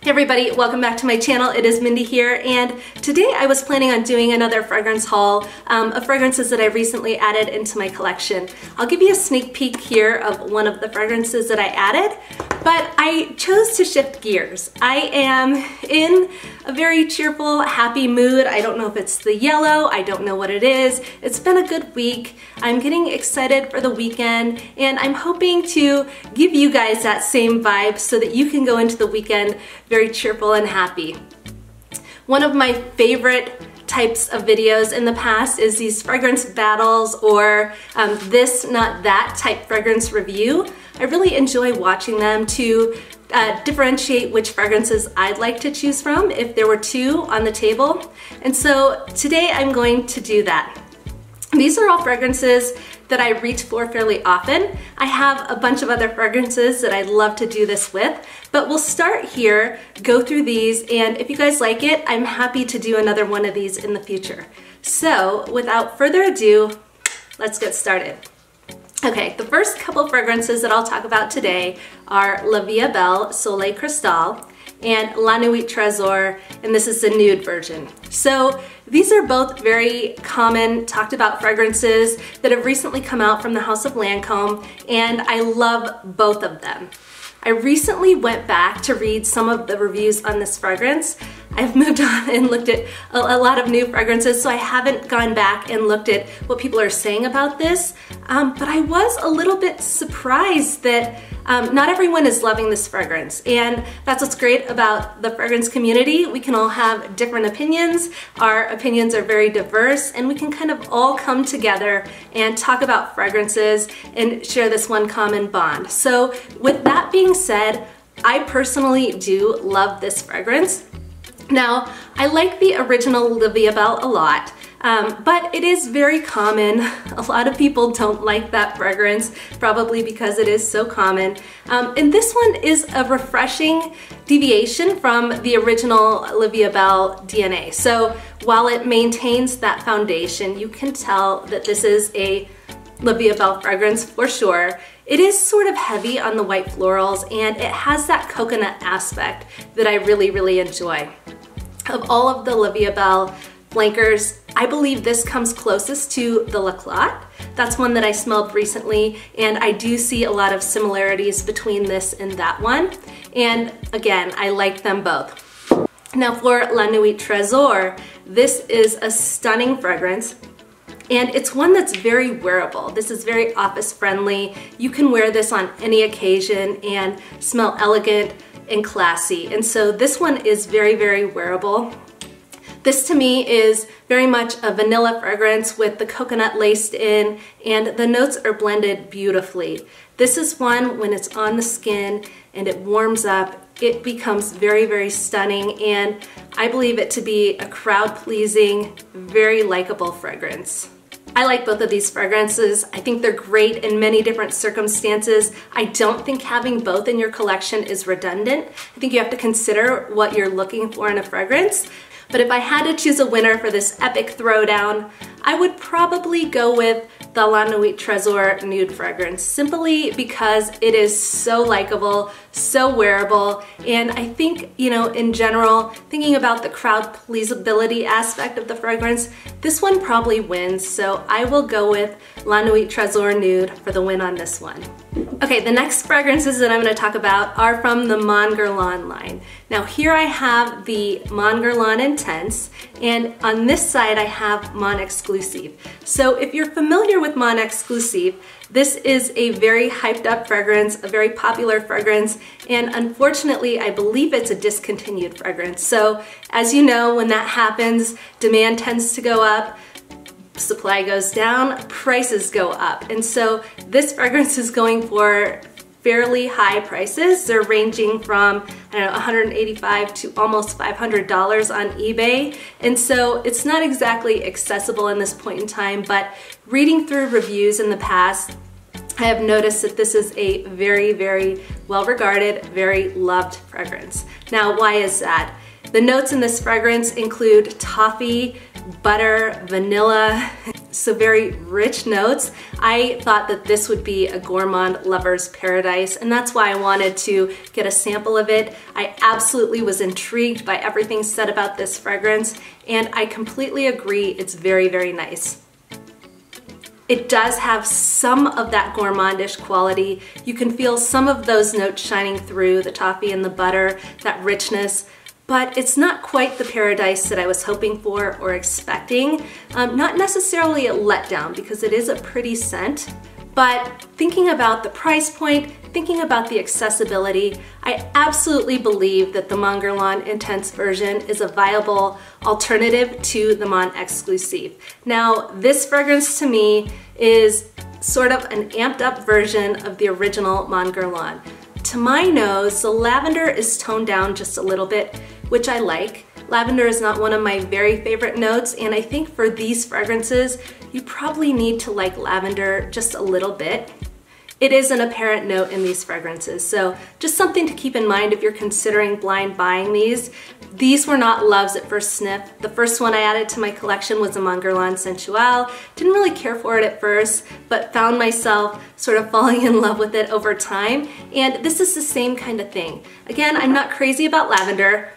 Hey everybody, welcome back to my channel. It is Mindy here, and today I was planning on doing another fragrance haul of fragrances that I recently added into my collection. I'll give you a sneak peek here of one of the fragrances that I added, but I chose to shift gears. I am in a very cheerful, happy mood. I don't know if it's the yellow, I don't know what it is. It's been a good week. I'm getting excited for the weekend, and I'm hoping to give you guys that same vibe so that you can go into the weekend very cheerful and happy. One of my favorite types of videos in the past is these fragrance battles or this, not that type fragrance review. I really enjoy watching them to differentiate which fragrances I'd like to choose from if there were two on the table. And so today I'm going to do that. These are all fragrances that I reach for fairly often. I have a bunch of other fragrances that I'd love to do this with, but we'll start here, go through these, and if you guys like it, I'm happy to do another one of these in the future. So without further ado, let's get started. Okay, the first couple fragrances that I'll talk about today are Via Belle Soleil Cristal and La Nuit Tresor, and this is the nude version. So these are both very common, talked about fragrances that have recently come out from the house of Lancome, and I love both of them. I recently went back to read some of the reviews on this fragrance. I've moved on and looked at a lot of new fragrances, so I haven't gone back and looked at what people are saying about this, but I was a little bit surprised that not everyone is loving this fragrance, and that's what's great about the fragrance community. We can all have different opinions. Our opinions are very diverse, and we can kind of all come together and talk about fragrances and share this one common bond. So with that being said, I personally do love this fragrance. Now, I like the original Via Belle a lot, but it is very common. A lot of people don't like that fragrance, probably because it is so common. And this one is a refreshing deviation from the original Via Belle DNA. So while it maintains that foundation, you can tell that this is a Via Belle fragrance for sure. It is sort of heavy on the white florals, and it has that coconut aspect that I really enjoy. Of all of the Via Belle flankers, I believe this comes closest to the L'eclat. That's one that I smelled recently, and I do see a lot of similarities between this and that one. And again, I like them both. Now for La Nuit Tresor, this is a stunning fragrance. And it's one that's very wearable. This is very office friendly. You can wear this on any occasion and smell elegant and classy. And so this one is very wearable. This to me is very much a vanilla fragrance with the coconut laced in, and the notes are blended beautifully. This is one, when it's on the skin and it warms up, it becomes very stunning, and I believe it to be a crowd-pleasing, very likable fragrance. I like both of these fragrances. I think they're great in many different circumstances. I don't think having both in your collection is redundant. I think you have to consider what you're looking for in a fragrance. But if I had to choose a winner for this epic throwdown, I would probably go with the La Nuit Tresor nude fragrance, simply because it is so likable, so wearable, and I think, you know, in general, thinking about the crowd pleasability aspect of the fragrance, this one probably wins, so I will go with La Nuit Tresor nude for the win on this one. Okay, the next fragrances that I'm going to talk about are from the Mon Guerlain line. Now here I have the Mon Guerlain Intense, and on this side I have Mon Exclusive. So if you're familiar with Mon Exclusive, this is a very hyped up fragrance, a very popular fragrance, and unfortunately I believe it's a discontinued fragrance. So as you know, when that happens, demand tends to go up, supply goes down, prices go up. And so this fragrance is going for fairly high prices. They're ranging from, I don't know, $185 to almost $500 on eBay. And so it's not exactly accessible in this point in time, but reading through reviews in the past, I have noticed that this is a very well-regarded, very loved fragrance. Now, why is that? The notes in this fragrance include toffee, butter, vanilla, so very rich notes. I thought that this would be a gourmand lover's paradise, and that's why I wanted to get a sample of it. I absolutely was intrigued by everything said about this fragrance, and I completely agree, it's very, very nice. It does have some of that gourmandish quality. You can feel some of those notes shining through, the toffee and the butter, that richness, but it's not quite the paradise that I was hoping for or expecting. Not necessarily a letdown because it is a pretty scent, but thinking about the price point, thinking about the accessibility, I absolutely believe that the Mon Intense version is a viable alternative to the Mon Exclusive. Now, this fragrance to me is sort of an amped up version of the original Mon Guerlain. To my nose, the lavender is toned down just a little bit, which I like. Lavender is not one of my very favorite notes, and I think for these fragrances, you probably need to like lavender just a little bit. It is an apparent note in these fragrances, so just something to keep in mind if you're considering blind buying these. These were not loves at first sniff. The first one I added to my collection was a Mon Guerlain Sensual. Didn't really care for it at first, but found myself sort of falling in love with it over time, and this is the same kind of thing. Again, I'm not crazy about lavender,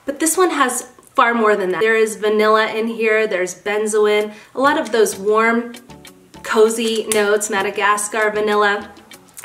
but this one has far more than that. There is vanilla in here, there's benzoin, a lot of those warm, cozy notes, Madagascar vanilla.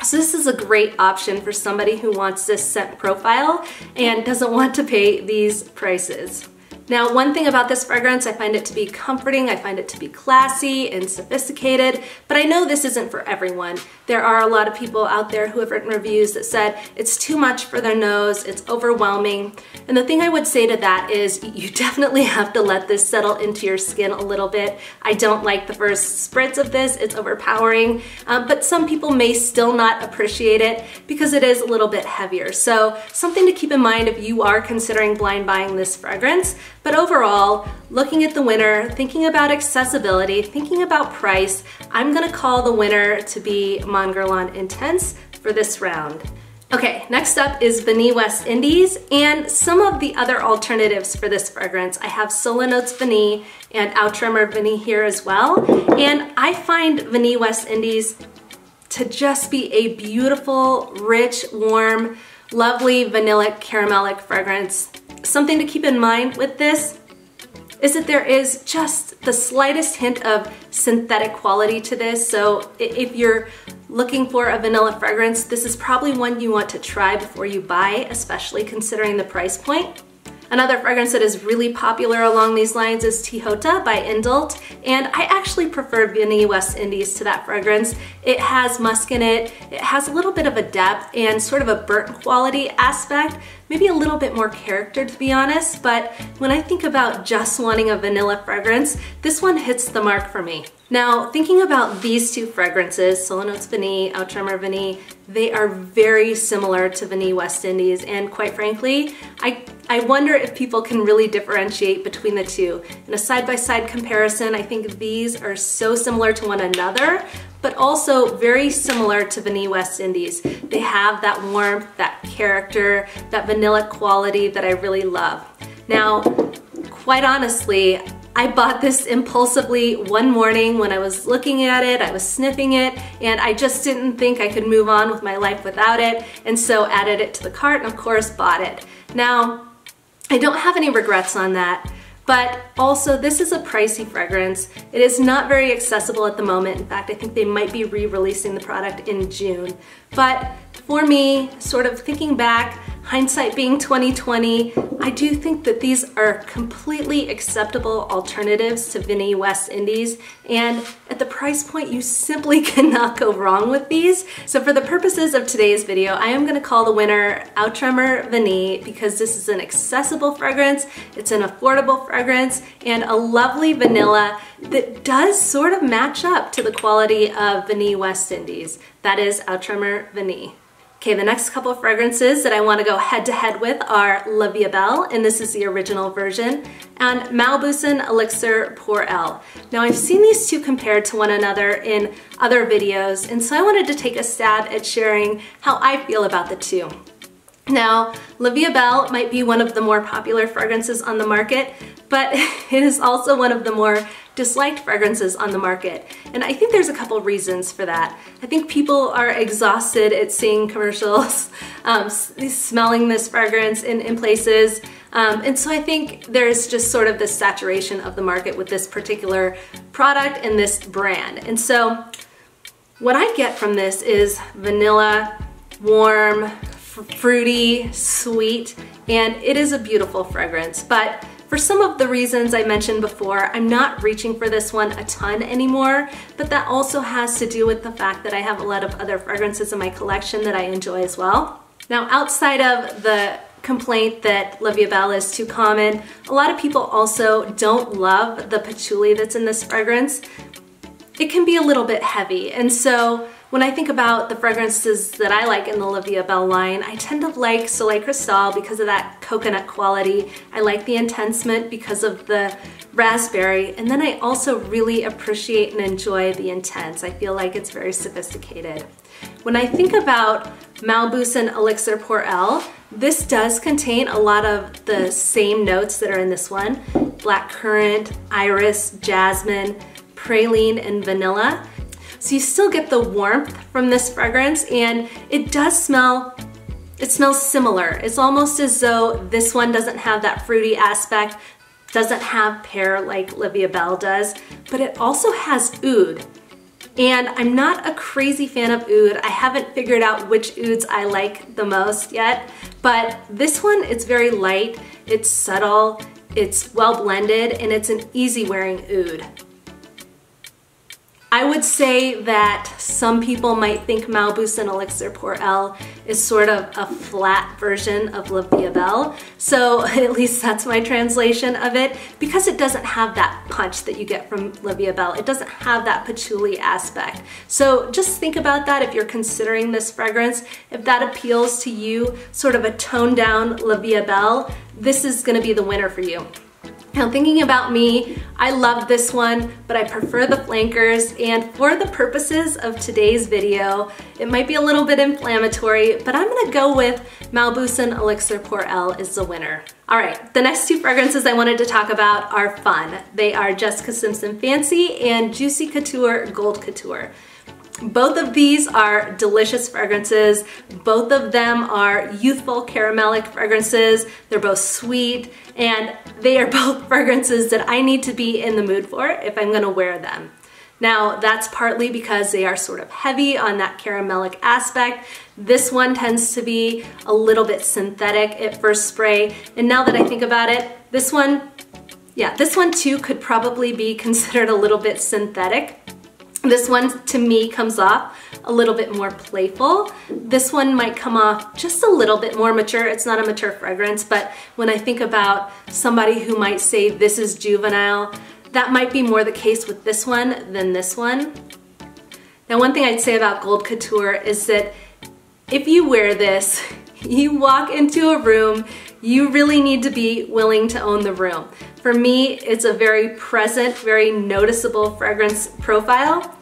So this is a great option for somebody who wants this scent profile and doesn't want to pay these prices. Now, one thing about this fragrance, I find it to be comforting, I find it to be classy and sophisticated, but I know this isn't for everyone. There are a lot of people out there who have written reviews that said it's too much for their nose, it's overwhelming. And the thing I would say to that is you definitely have to let this settle into your skin a little bit. I don't like the first spritz of this, it's overpowering, but some people may still not appreciate it because it is a little bit heavier. So something to keep in mind if you are considering blind buying this fragrance. But overall, looking at the winner, thinking about accessibility, thinking about price, I'm gonna call the winner to be Mon Guerlain Intense for this round. Okay, next up is Vanille West Indies and some of the other alternatives for this fragrance. I have Solo Notes Vanille and Outremmer Vanille here as well. And I find Vanille West Indies to just be a beautiful, rich, warm, lovely vanillic, caramelic fragrance. Something to keep in mind with this is that there is just the slightest hint of synthetic quality to this. So if you're looking for a vanilla fragrance, this is probably one you want to try before you buy, especially considering the price point. Another fragrance that is really popular along these lines is Tihota by Indult, and I actually prefer Vanille West Indies to that fragrance. It has musk in it, it has a little bit of a depth and sort of a burnt quality aspect, maybe a little bit more character to be honest, but when I think about just wanting a vanilla fragrance, this one hits the mark for me. Now, thinking about these two fragrances, Solo Notes Vanille, Outremmer Vanille, they are very similar to Vanille West Indies, and quite frankly, I wonder if people can really differentiate between the two. In a side-by-side comparison, I think these are so similar to one another, but also very similar to Vanille West Indies. They have that warmth, that character, that vanilla quality that I really love. Now, quite honestly, I bought this impulsively one morning when I was looking at it, I was sniffing it, and I just didn't think I could move on with my life without it, and so added it to the cart and of course bought it. Now, I don't have any regrets on that, but also this is a pricey fragrance. It is not very accessible at the moment. In fact, I think they might be re-releasing the product in June. But for me, sort of thinking back, hindsight being 2020, I do think that these are completely acceptable alternatives to Vanille West Indies, and at the price point, you simply cannot go wrong with these. So for the purposes of today's video, I am gonna call the winner Outremmer Vanille because this is an accessible fragrance, it's an affordable fragrance, and a lovely vanilla that does sort of match up to the quality of Vanille West Indies. That is Outremmer Vanille. Okay, the next couple of fragrances that I want to go head-to-head with are Via Belle, and this is the original version, and Mauboussin Elixir pour Elle. Now, I've seen these two compared to one another in other videos, and so I wanted to take a stab at sharing how I feel about the two. Now, Via Belle might be one of the more popular fragrances on the market, but it is also one of the more disliked fragrances on the market. And I think there's a couple reasons for that. I think people are exhausted at seeing commercials, smelling this fragrance in places. And so I think there's just sort of this saturation of the market with this particular product and this brand. And so what I get from this is vanilla, warm, fruity, sweet, and it is a beautiful fragrance. But for some of the reasons I mentioned before, I'm not reaching for this one a ton anymore, but that also has to do with the fact that I have a lot of other fragrances in my collection that I enjoy as well. Now, outside of the complaint that Via Belle is too common, a lot of people also don't love the patchouli that's in this fragrance. It can be a little bit heavy, and so when I think about the fragrances that I like in the Via Belle line, I tend to like Soleil Cristal because of that coconut quality. I like the Intensement because of the raspberry, and then I also really appreciate and enjoy the Intense. I feel like it's very sophisticated. When I think about Malbouse and Elixir pour Elle, this does contain a lot of the same notes that are in this one. Blackcurrant, iris, jasmine, praline, and vanilla. So you still get the warmth from this fragrance, and it does smell, it smells similar. It's almost as though this one doesn't have that fruity aspect, doesn't have pear like Via Belle does, but it also has oud. And I'm not a crazy fan of oud. I haven't figured out which ouds I like the most yet, but this one, it's very light, it's subtle, it's well blended, and it's an easy wearing oud. I would say that some people might think Malbouse and Elixir pour Elle is sort of a flat version of Via Belle. So at least that's my translation of it, because it doesn't have that punch that you get from Via Belle. It doesn't have that patchouli aspect. So just think about that if you're considering this fragrance. If that appeals to you, sort of a toned down Via Belle, this is gonna be the winner for you. Now, thinking about me, I love this one, but I prefer the flankers, and for the purposes of today's video, it might be a little bit inflammatory, but I'm gonna go with Malbouse and Elixir pour Elle is the winner. All right, the next two fragrances I wanted to talk about are fun. They are Jessica Simpson Fancy and Juicy Couture Gold Couture. Both of these are delicious fragrances. Both of them are youthful caramelic fragrances. They're both sweet, and they are both fragrances that I need to be in the mood for if I'm gonna wear them. Now, that's partly because they are sort of heavy on that caramelic aspect. This one tends to be a little bit synthetic at first spray, and now that I think about it, this one too could probably be considered a little bit synthetic. This one, to me, comes off a little bit more playful. This one might come off just a little bit more mature. It's not a mature fragrance, but when I think about somebody who might say this is juvenile, that might be more the case with this one than this one. Now, one thing I'd say about Gold Couture is that if you wear this, you walk into a room, you really need to be willing to own the room. For me, it's a very present, very noticeable fragrance profile,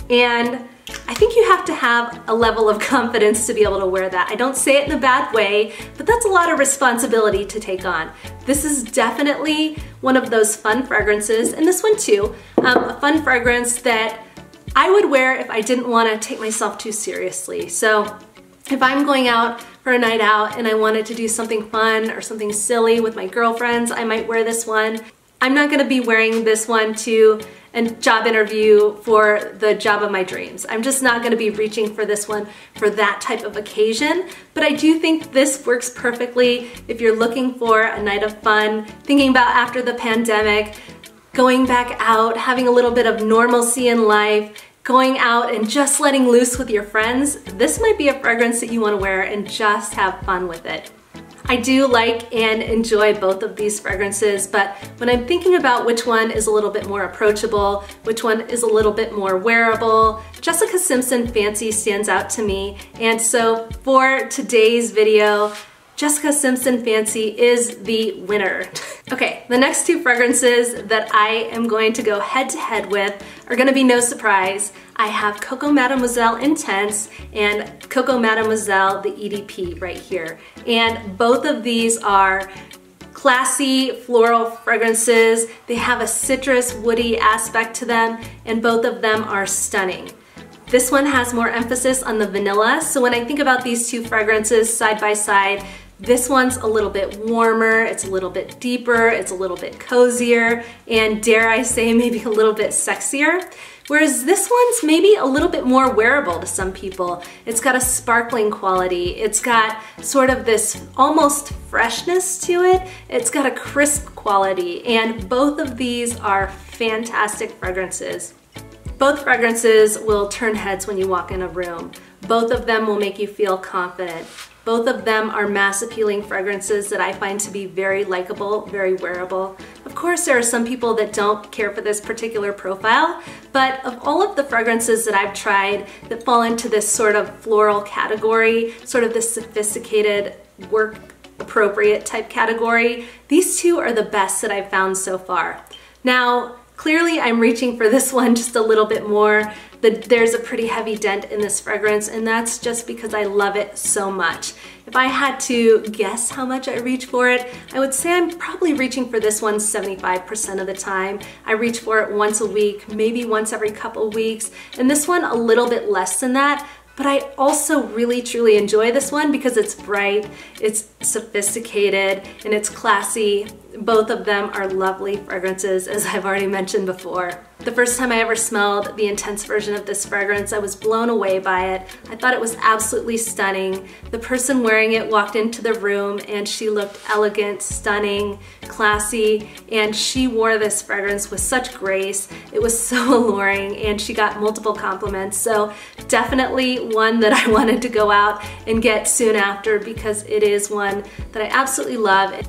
and I think you have to have a level of confidence to be able to wear that. I don't say it in a bad way, but that's a lot of responsibility to take on. This is definitely one of those fun fragrances, and this one too, a fun fragrance that I would wear if I didn't want to take myself too seriously. So if I'm going out for a night out and I wanted to do something fun or something silly with my girlfriends, I might wear this one. I'm not gonna be wearing this one to a job interview for the job of my dreams. I'm just not gonna be reaching for this one for that type of occasion, but I do think this works perfectly if you're looking for a night of fun, thinking about after the pandemic, going back out, having a little bit of normalcy in life, going out and just letting loose with your friends. This might be a fragrance that you want to wear and just have fun with it. I do like and enjoy both of these fragrances, but when I'm thinking about which one is a little bit more approachable, which one is a little bit more wearable, Jessica Simpson Fancy stands out to me. And so for today's video, Jessica Simpson Fancy is the winner. Okay, the next two fragrances that I am going to go head to head with are gonna be no surprise. I have Coco Mademoiselle Intense and Coco Mademoiselle the EDP right here. And both of these are classy floral fragrances. They have a citrus woody aspect to them, and both of them are stunning. This one has more emphasis on the vanilla, so when I think about these two fragrances side by side, this one's a little bit warmer, it's a little bit deeper, it's a little bit cozier, and dare I say maybe a little bit sexier. Whereas this one's maybe a little bit more wearable to some people. It's got a sparkling quality, it's got sort of this almost freshness to it, it's got a crisp quality, and both of these are fantastic fragrances. Both fragrances will turn heads when you walk in a room. Both of them will make you feel confident. Both of them are mass appealing fragrances that I find to be very likable, very wearable. Of course, there are some people that don't care for this particular profile, but of all of the fragrances that I've tried that fall into this sort of floral category, sort of this sophisticated, work appropriate type category, these two are the best that I've found so far. Now, clearly I'm reaching for this one just a little bit more. There's a pretty heavy dent in this fragrance, and that's just because I love it so much. If I had to guess how much I reach for it, I would say I'm probably reaching for this one 75% of the time. I reach for it once a week, maybe once every couple weeks, and this one a little bit less than that. But I also really truly enjoy this one because it's bright, it's sophisticated, and it's classy. Both of them are lovely fragrances, as I've already mentioned before. The first time I ever smelled the intense version of this fragrance, I was blown away by it. I thought it was absolutely stunning. The person wearing it walked into the room and she looked elegant, stunning, classy, and she wore this fragrance with such grace. It was so alluring, and she got multiple compliments. So definitely one that I wanted to go out and get soon after because it is one that I absolutely love.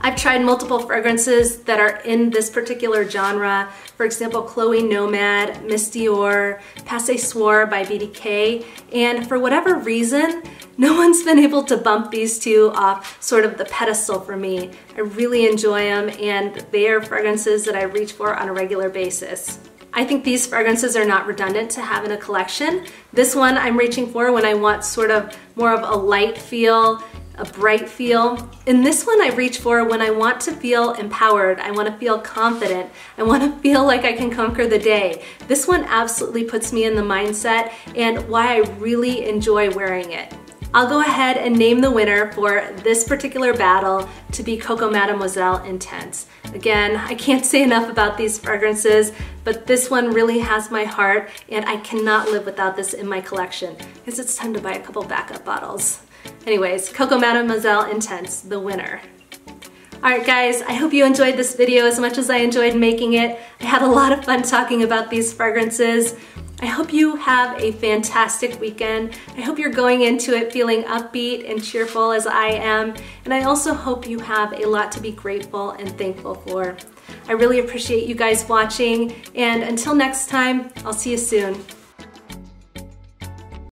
I've tried multiple fragrances that are in this particular genre. For example, Chloe Nomad, Miss Dior, Passé Soir by BDK, and for whatever reason, no one's been able to bump these two off sort of the pedestal for me. I really enjoy them, and they are fragrances that I reach for on a regular basis. I think these fragrances are not redundant to have in a collection. This one I'm reaching for when I want sort of more of a light feel, a bright feel. In this one I reach for when I want to feel empowered, I want to feel confident, I want to feel like I can conquer the day. This one absolutely puts me in the mindset and why I really enjoy wearing it. I'll go ahead and name the winner for this particular battle to be Coco Mademoiselle Intense. Again, I can't say enough about these fragrances, but this one really has my heart, and I cannot live without this in my collection. I guess it's time to buy a couple backup bottles. Anyways, Coco Mademoiselle Intense, the winner. Alright guys, I hope you enjoyed this video as much as I enjoyed making it. I had a lot of fun talking about these fragrances. I hope you have a fantastic weekend. I hope you're going into it feeling upbeat and cheerful as I am. And I also hope you have a lot to be grateful and thankful for. I really appreciate you guys watching, and until next time, I'll see you soon.